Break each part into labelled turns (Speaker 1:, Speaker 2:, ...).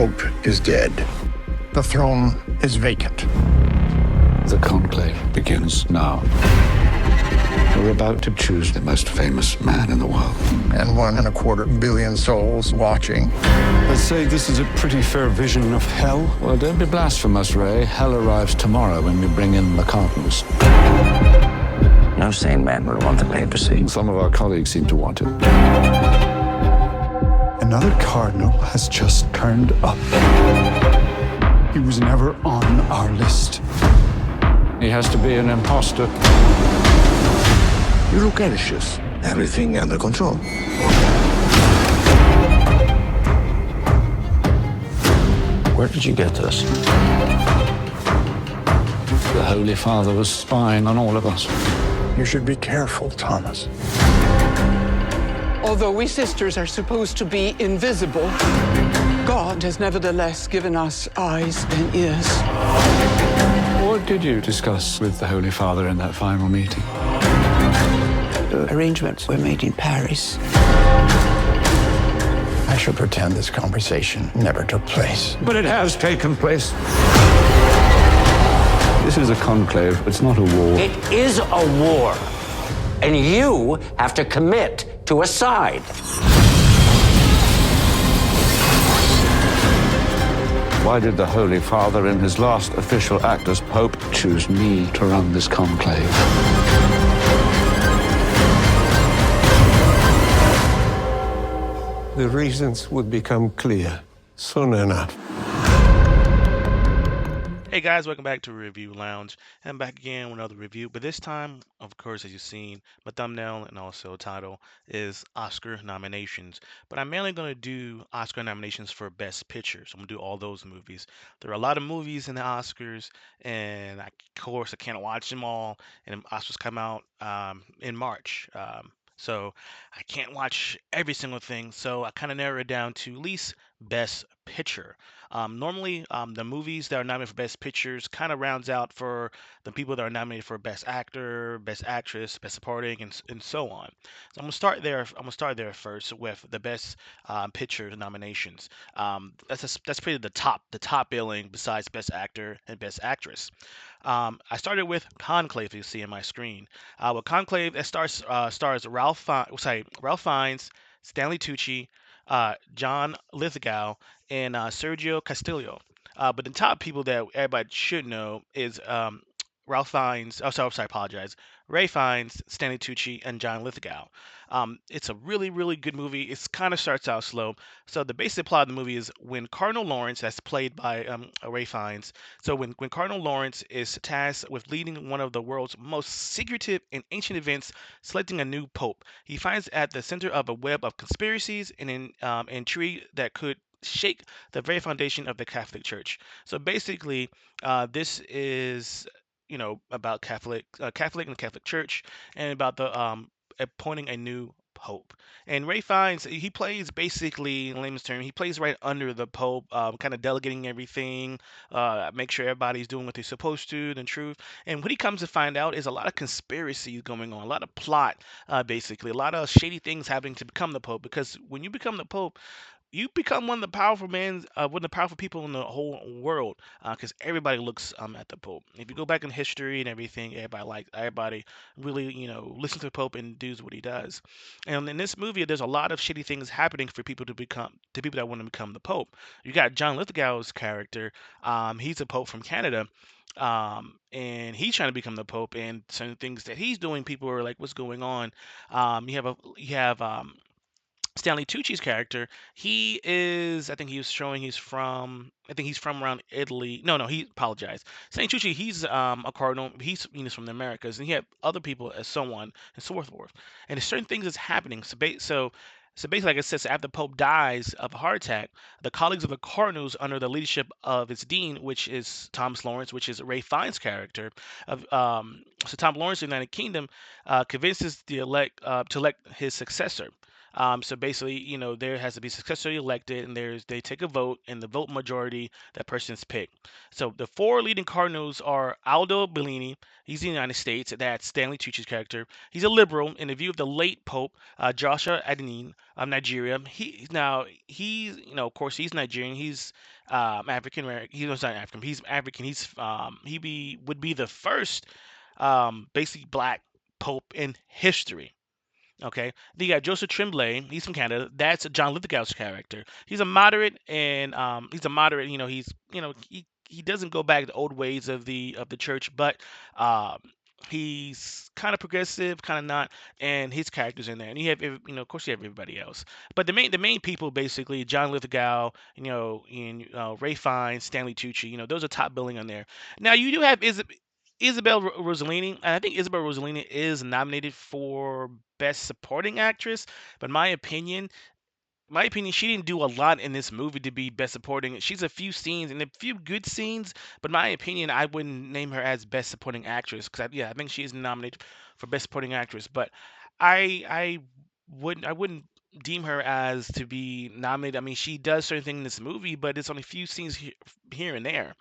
Speaker 1: Pope is dead. The throne is vacant.
Speaker 2: The Conclave begins now. We're about to choose the most famous man in the world.
Speaker 1: And 1.25 billion souls watching.
Speaker 3: Let's say this is a pretty fair vision of hell.
Speaker 2: Well, don't be blasphemous, Ray. Hell arrives tomorrow when we bring in the cardinals.
Speaker 4: No sane man would want the papacy.
Speaker 2: Some of our colleagues seem to want it.
Speaker 3: Another cardinal has just turned up. He was never on our list.
Speaker 2: He has to be an imposter.
Speaker 5: You look anxious. Everything under control.
Speaker 4: Where did you get this?
Speaker 2: The Holy Father was spying on all of us.
Speaker 1: You should be careful, Thomas.
Speaker 6: Although we sisters are supposed to be invisible, God has nevertheless given us eyes and ears.
Speaker 2: What did you discuss with the Holy Father in that final meeting?
Speaker 6: The arrangements were made in Paris.
Speaker 1: I shall pretend this conversation never took place.
Speaker 2: But it has taken place. This is a conclave. It's not a war.
Speaker 4: It is a war, and you have to commit to a side.
Speaker 2: Why did the Holy Father, in his last official act as Pope, choose me to run this conclave?
Speaker 7: The reasons would become clear soon enough.
Speaker 8: Hey guys, welcome back to Review Lounge. I'm back again with another review, but this time, of course, as you've seen, my thumbnail and also title is Oscar nominations. But I'm mainly going to do Oscar nominations for Best Picture. So I'm going to do all those movies. There are a lot of movies in the Oscars, and of course, I can't watch them all. And the Oscars come out in March. So I can't watch every single thing. So I kind of narrow it down to at least Best Picture. Normally, the movies that are nominated for Best Pictures kind of rounds out for the people that are nominated for Best Actor, Best Actress, Best Supporting, and so on. So I'm gonna start there. I'm gonna start there first with the Best Picture nominations. That's pretty the top billing besides Best Actor and Best Actress. I started with Conclave, you see on my screen. With Conclave, it stars Ralph Fiennes, Stanley Tucci, John Lithgow, and Sergio Castillo. But the top people that everybody should know is Ralph Fiennes. Oh, sorry, apologize. Ray Fiennes, Stanley Tucci, and John Lithgow. It's a really, really good movie. It kind of starts out slow. So the basic plot of the movie is when Cardinal Lawrence, that's played by Ray Fiennes. So when Cardinal Lawrence is tasked with leading one of the world's most secretive and ancient events, selecting a new pope, he finds at the center of a web of conspiracies and intrigue that could shake the very foundation of the Catholic Church. So basically, this is about Catholic and the Catholic Church, and about the appointing a new pope. And Ray Fiennes, he plays basically, in layman's term, he plays right under the pope, kind of delegating everything, make sure everybody's doing what they're supposed to, the truth. And what he comes to find out is a lot of conspiracies going on, a lot of plot, basically, a lot of shady things happening to become the pope. Because when you become the pope, you become one of the one of the powerful people in the whole world, because everybody looks at the Pope. If you go back in history and everything, everybody really listens to the Pope and does what he does. And in this movie, there's a lot of shitty things happening for people that want to become the Pope. You got John Lithgow's character. He's a Pope from Canada. And he's trying to become the Pope, and certain things that he's doing, people are like, "What's going on?" You have Stanley Tucci's character. I think I think he's from around Italy. No, he apologized. Stanley Tucci, he's a cardinal. He's from the Americas, and he had other people as so on and so forth. And there's certain things that's happening. So basically, like I said, so after the Pope dies of a heart attack, the colleagues of the cardinals, under the leadership of its dean, which is Thomas Lawrence, which is Ray Fiennes' character, so Tom Lawrence in the United Kingdom, convinces the elect to elect his successor. So basically, there has to be successfully elected, and they take a vote, and the vote majority, that person's picked. So the four leading cardinals are Aldo Bellini. He's in the United States. That's Stanley Tucci's character. He's a liberal in the view of the late Pope Joshua Adenin of Nigeria. He's of course he's Nigerian. He's African American. He's not African. He's African. Would be the first basically black pope in history. Okay. Then you got Joseph Tremblay. He's from Canada. That's John Lithgow's character. He's a moderate, and he's a moderate. He doesn't go back to old ways of the church, but um, he's kind of progressive, kind of not, and his characters in there. And you have, of course, you have everybody else. But the main people basically John Lithgow, and Ray Fiennes, Stanley Tucci. Those are top billing on there. Now you do have Isabel Rossellini, and I think Isabel Rossellini is nominated for Best Supporting Actress, but my opinion, she didn't do a lot in this movie to be Best Supporting. She's a few scenes and a few good scenes, but my opinion, I wouldn't name her as Best Supporting Actress because I think she is nominated for Best Supporting Actress, but I wouldn't deem her as to be nominated. I mean, she does certain things in this movie, but it's only a few scenes here and there.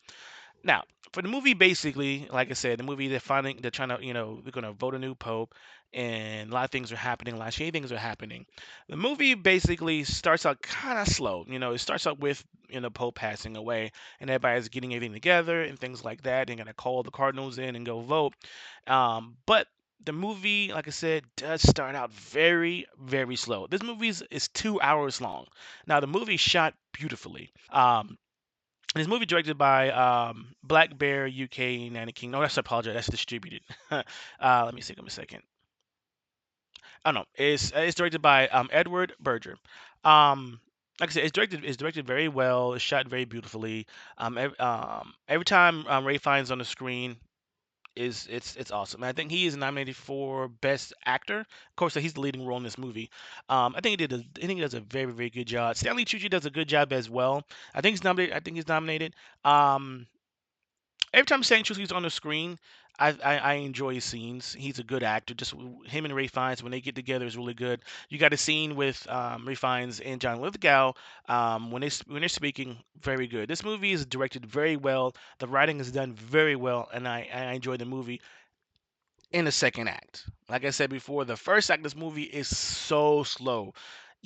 Speaker 8: Now, for the movie, basically, like I said, the movie they're trying to, they're gonna vote a new pope, and a lot of things are happening, a lot of shady things are happening. The movie basically starts out kind of slow. It starts out with Pope passing away, and everybody's getting everything together and things like that. They're gonna call the cardinals in and go vote. But the movie, like I said, does start out very, very slow. This movie is 2 hours long. Now, the movie shot beautifully. This movie directed by Black Bear UK United Kingdom. No, that's I apologize. That's distributed. Let me see. Give me a second. Oh no, it's directed by Edward Berger. Like I said, it's directed very well. It's shot very beautifully. Every time Ray finds on the screen, it's awesome. And I think he is nominated for Best Actor. Of course, he's the leading role in this movie. I think he does a very, very good job. Stanley Tucci does a good job as well. I think he's nominated. Um, every time Stanley Tucci's on the screen, I enjoy his scenes. He's a good actor. Just him and Ray Fiennes when they get together is really good. You got a scene with Ray Fiennes and John Lithgow when they're speaking, very good. This movie is directed very well. The writing is done very well, and I enjoy the movie in the second act. Like I said before, the first act of this movie is so slow.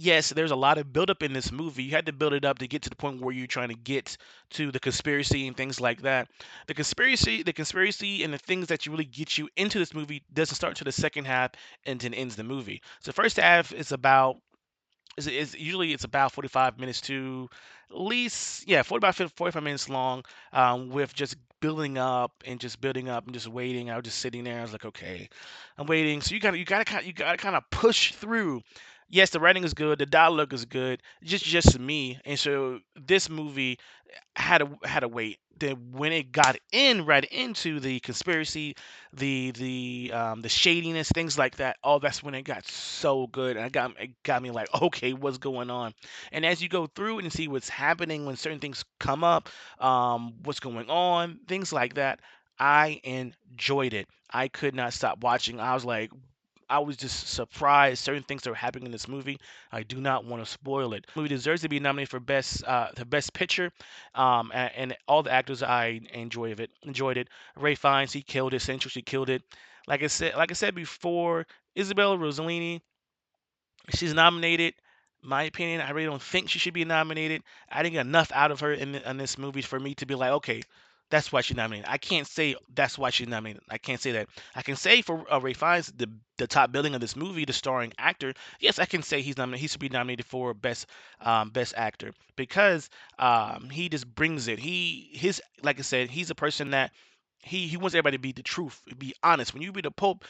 Speaker 8: Yes, there's a lot of buildup in this movie. You had to build it up to get to the point where you're trying to get to the conspiracy and things like that. The conspiracy, and the things that you really get you into this movie doesn't start to the second half and then ends the movie. So first half is usually it's about 45 minutes to at least, yeah, 45 minutes long, with just building up and just waiting. I was just sitting there. I was like, okay, I'm waiting. So you gotta kind of push through. Yes, the writing is good, the dialogue is good, just me. And so this movie had to wait. Then when it got right into the conspiracy, the shadiness, things like that, oh, that's when it got so good, and it got me like, okay, what's going on? And as you go through and see what's happening when certain things come up, what's going on, things like that, I enjoyed it. I could not stop watching. I was just surprised certain things that were happening in this movie. I do not want to spoil it. The movie deserves to be nominated for the best picture, and all the actors I enjoyed it. Ray Fiennes, he killed it. Central, she killed it. Like I said before, Isabella Rossellini, she's nominated. My opinion, I really don't think she should be nominated. I didn't get enough out of her in this movie for me to be like, okay, that's why she's nominated. I can't say that's why she's nominated. I can't say that. I can say for Ray Fiennes, the top billing of this movie, the starring actor. Yes, I can say he's nominated. He should be nominated for best actor because he just brings it. Like I said, he's a person that he wants everybody to be the truth, be honest. When you be the Pope,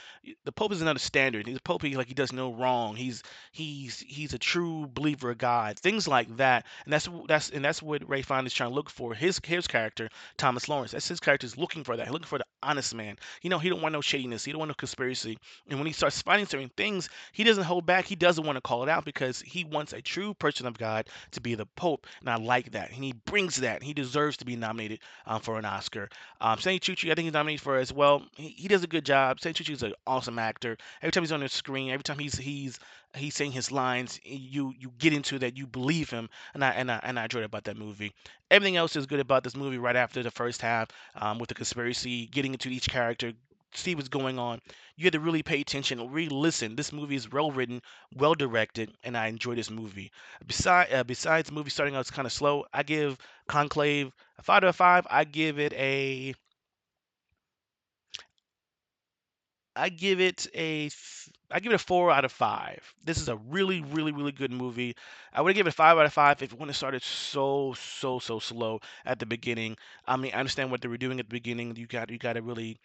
Speaker 8: the Pope is another standard. He's a Pope. He does no wrong. He's a true believer of God. Things like that, and that's what Ray Fiennes is trying to look for. His character, Thomas Lawrence. That's his character is looking for that. Looking for the honest man. He don't want no shadiness. He don't want no conspiracy. And when he starts finding certain things, he doesn't hold back. He doesn't want to call it out because he wants a true person of God to be the Pope. And I like that. And he brings that. He deserves to be nominated for an Oscar. Stanley Tucci, I think he's nominated for it as well. He does a good job. Stanley Tucci is an awesome actor. Every time he's on the screen, every time he's he's saying his lines, you get into that, you believe him, and I enjoyed about that movie. Everything else is good about this movie. Right after the first half, with the conspiracy, getting into each character, see what's going on. You have to really pay attention, really listen. This movie is well written, well directed, and I enjoy this movie. Besides the movie starting out kind of slow, I give Conclave a 5 out of 5. I give it a 4 out of 5. This is a really, really, really good movie. I would give it a 5 out of 5 if it wouldn't have started so slow at the beginning. I mean, I understand what they were doing at the beginning. You got to really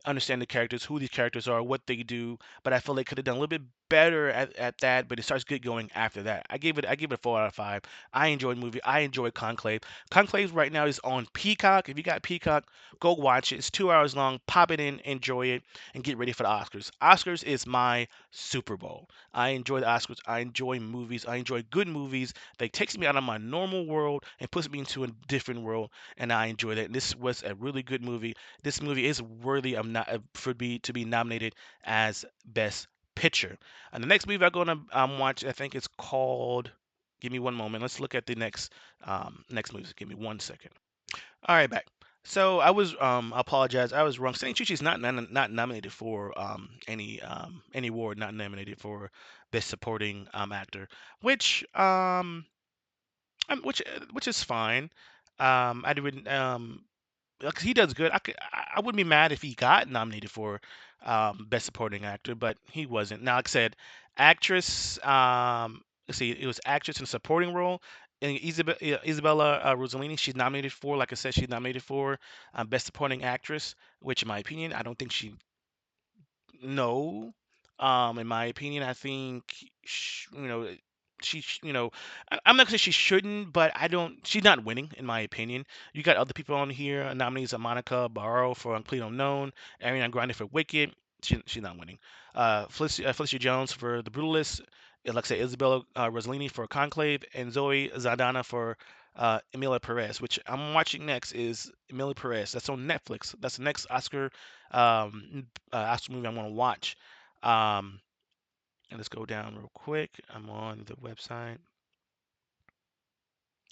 Speaker 8: understand the characters, who these characters are, what they do. But I feel they could have done a little bit better at that. But it starts good going after that. I give it a 4 out of 5. I enjoyed the movie. I enjoyed Conclave. Conclave right now is on Peacock. If you got Peacock, go watch it. It's 2 hours long. Pop it in, enjoy it, and get ready for the Oscars. Oscars is my Super Bowl. I enjoy the Oscars. I enjoy movies. I enjoy good movies that takes me out of my normal world and puts me into a different world, and I enjoy that. And this was a really good movie. This movie is worthy of to be nominated as Best Picture. And the next movie I'm going to watch, I think it's called. Give me one moment. Let's look at the next movie. Give me 1 second. All right, back. So I apologize. I was wrong. St. Tucci's not nominated for any award. Not nominated for Best Supporting Actor, which is fine. I didn't because he does good. I wouldn't be mad if he got nominated for Best Supporting Actor, but he wasn't. Now, like I said, actress. Let's see, it was actress in a supporting role. And Isabella Rossellini, she's nominated for. Like I said, she's nominated for Best Supporting Actress, which, in my opinion, I don't think she. No, in my opinion, I think I'm not gonna say she shouldn't, but I don't. She's not winning, in my opinion. You got other people on here. Nominees are Monica Barro for Complete Unknown, Ariana Grande for Wicked. She's not winning. Felicia Jones for The Brutalist. Like I say, Isabella Rossellini for Conclave, and Zoe Zadana for Emilia Perez. Which I'm watching next is Emilia Perez. That's on Netflix. That's the next Oscar movie I'm gonna watch. Um, and let's go down real quick. I'm on the website.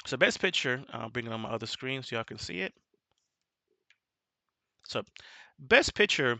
Speaker 8: So Best Picture, I'll bring it on my other screen so y'all can see it. So Best Picture,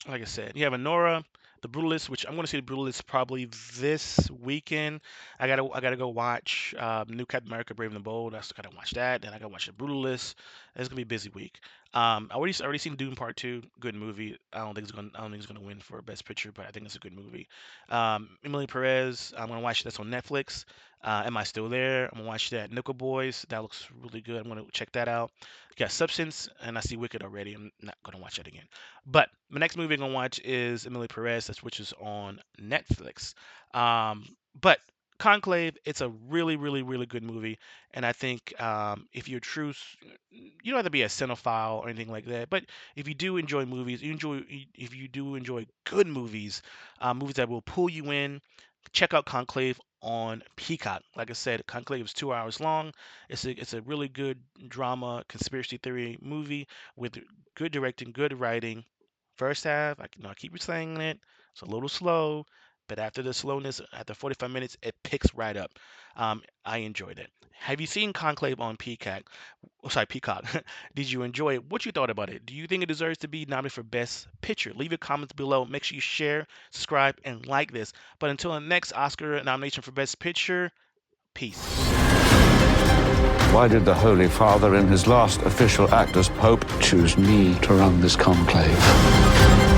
Speaker 8: like I said, you have Anora, The Brutalist, which I'm going to see The Brutalist probably this weekend. I gotta go watch New Captain America: Brave and the Bold. I still gotta watch that. Then I gotta watch The Brutalist. It's gonna be a busy week. I already seen Dune Part 2. Good movie. I don't think it's gonna win for Best Picture, but I think it's a good movie. Emily Perez. I'm gonna watch that's on Netflix. Am I Still There? I'm gonna watch that. Nickel Boys. That looks really good. I'm gonna check that out. You got Substance, and I see Wicked already. I'm not gonna watch that again. But my next movie I'm gonna watch is Emily Perez, which is on Netflix. But Conclave, it's a really, really, really good movie, and I think if you're true, you don't have to be a cinephile or anything like that. But if you do enjoy movies, if you do enjoy good movies, movies that will pull you in, check out Conclave on Peacock. Like I said, Conclave is 2 hours long. It's a really good drama conspiracy theory movie with good directing, good writing. First half, I keep saying it, it's a little slow, but after the slowness, after 45 minutes, it picks right up. I enjoyed it. Have you seen Conclave on Peacock? Oh, sorry, Peacock. Did you enjoy it? What you thought about it? Do you think it deserves to be nominated for Best Picture? Leave your comments below. Make sure you share, subscribe, and like this. But until the next Oscar nomination for Best Picture, peace.
Speaker 2: Why did the Holy Father, in his last official act as Pope, choose me to run this conclave?